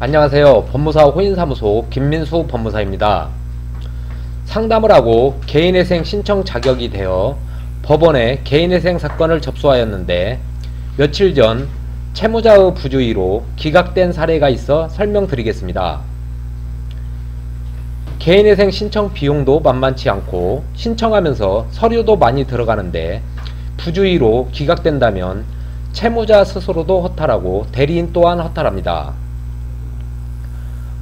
안녕하세요. 법무사 호인사무소 김민수 법무사입니다. 상담을 하고 개인회생 신청 자격이 되어 법원에 개인회생 사건을 접수하였는데 며칠 전 채무자의 부주의로 기각된 사례가 있어 설명드리겠습니다. 개인회생 신청 비용도 만만치 않고 신청하면서 서류도 많이 들어가는데 부주의로 기각된다면 채무자 스스로도 허탈하고 대리인 또한 허탈합니다.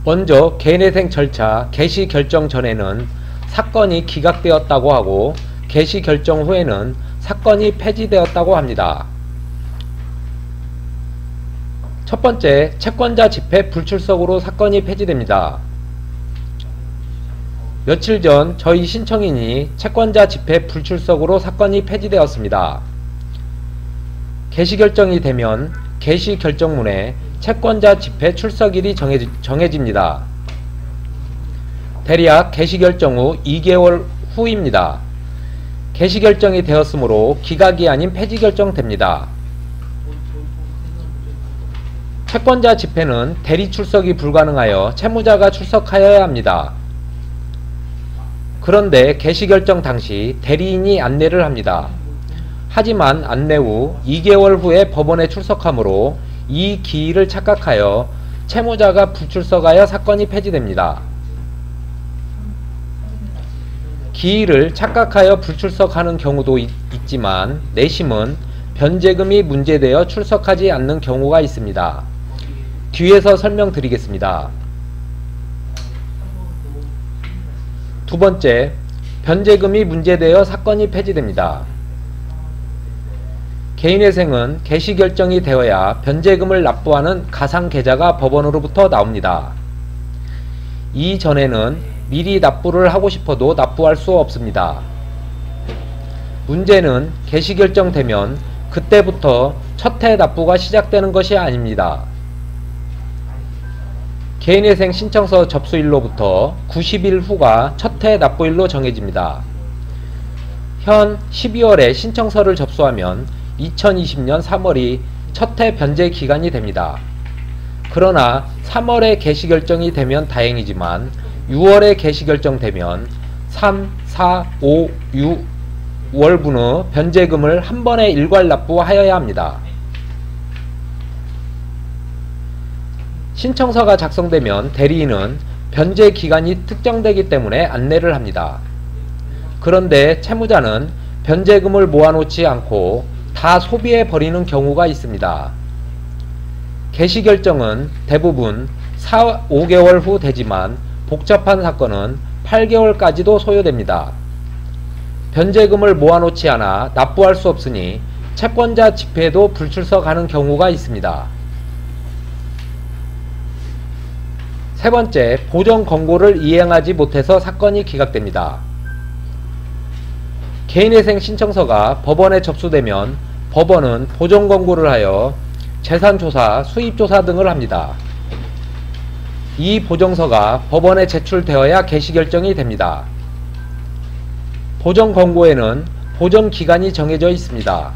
먼저 개인회생 절차 개시 결정 전에는 사건이 기각되었다고 하고 개시 결정 후에는 사건이 폐지되었다고 합니다. 첫 번째, 채권자 집회 불출석으로 사건이 폐지됩니다. 며칠 전 저희 신청인이 채권자 집회 불출석으로 사건이 폐지되었습니다. 개시 결정이 되면 개시 결정문에 채권자 집회 출석일이 정해집니다. 대략 개시 결정 후 2개월 후입니다. 개시 결정이 되었으므로 기각이 아닌 폐지 결정됩니다. 채권자 집회는 대리 출석이 불가능하여 채무자가 출석하여야 합니다. 그런데 개시 결정 당시 대리인이 안내를 합니다. 하지만 안내 후 2개월 후에 법원에 출석하므로 이 기일을 착각하여 채무자가 불출석하여 사건이 폐지됩니다. 기일을 착각하여 불출석하는 경우도 있지만 내심은 변제금이 문제되어 출석하지 않는 경우가 있습니다. 뒤에서 설명드리겠습니다. 두 번째, 변제금이 문제되어 사건이 폐지됩니다. 개인회생은 개시 결정이 되어야 변제금을 납부하는 가상계좌가 법원으로부터 나옵니다. 이전에는 미리 납부를 하고 싶어도 납부할 수 없습니다. 문제는 개시 결정되면 그때부터 첫해 납부가 시작되는 것이 아닙니다. 개인회생 신청서 접수일로부터 90일 후가 첫해 납부일로 정해집니다. 현 12월에 신청서를 접수하면 2020년 3월이 첫해 변제 기간이 됩니다. 그러나 3월에 개시 결정이 되면 다행이지만 6월에 개시 결정되면 3, 4, 5, 6월분의 변제금을 한 번에 일괄 납부하여야 합니다. 신청서가 작성되면 대리인은 변제 기간이 특정되기 때문에 안내를 합니다. 그런데 채무자는 변제금을 모아놓지 않고 다 소비해 버리는 경우가 있습니다. 개시 결정은 대부분 4, 5개월 후 되지만 복잡한 사건은 8개월까지도 소요됩니다. 변제금을 모아놓지 않아 납부할 수 없으니 채권자 집회에도 불출석하는 경우가 있습니다. 세 번째, 보정 권고를 이행하지 못해서 사건이 기각됩니다. 개인회생 신청서가 법원에 접수되면 법원은 보정 권고를 하여 재산조사, 수입조사 등을 합니다. 이 보정서가 법원에 제출되어야 개시 결정이 됩니다. 보정 권고에는 보정 기간이 정해져 있습니다.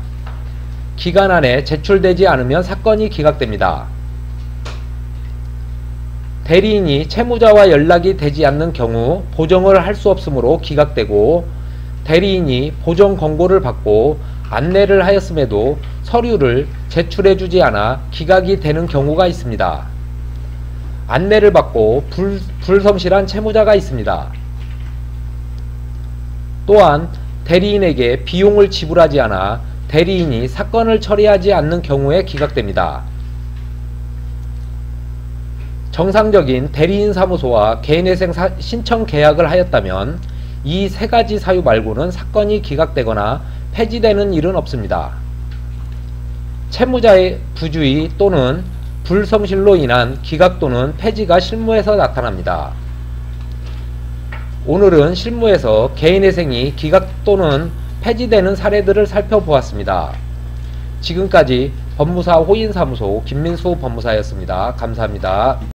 기간 안에 제출되지 않으면 사건이 기각됩니다. 대리인이 채무자와 연락이 되지 않는 경우 보정을 할 수 없으므로 기각되고 대리인이 보정 권고를 받고 안내를 하였음에도 서류를 제출해주지 않아 기각이 되는 경우가 있습니다. 안내를 받고 불성실한 채무자가 있습니다. 또한 대리인에게 비용을 지불하지 않아 대리인이 사건을 처리하지 않는 경우에 기각됩니다. 정상적인 대리인 사무소와 개인회생 신청 계약을 하였다면 이 세 가지 사유 말고는 사건이 기각되거나 폐지되는 일은 없습니다. 채무자의 부주의 또는 불성실로 인한 기각 또는 폐지가 실무에서 나타납니다. 오늘은 실무에서 개인회생이 기각 또는 폐지되는 사례들을 살펴보았습니다. 지금까지 법무사 호인사무소 김민수 법무사였습니다. 감사합니다.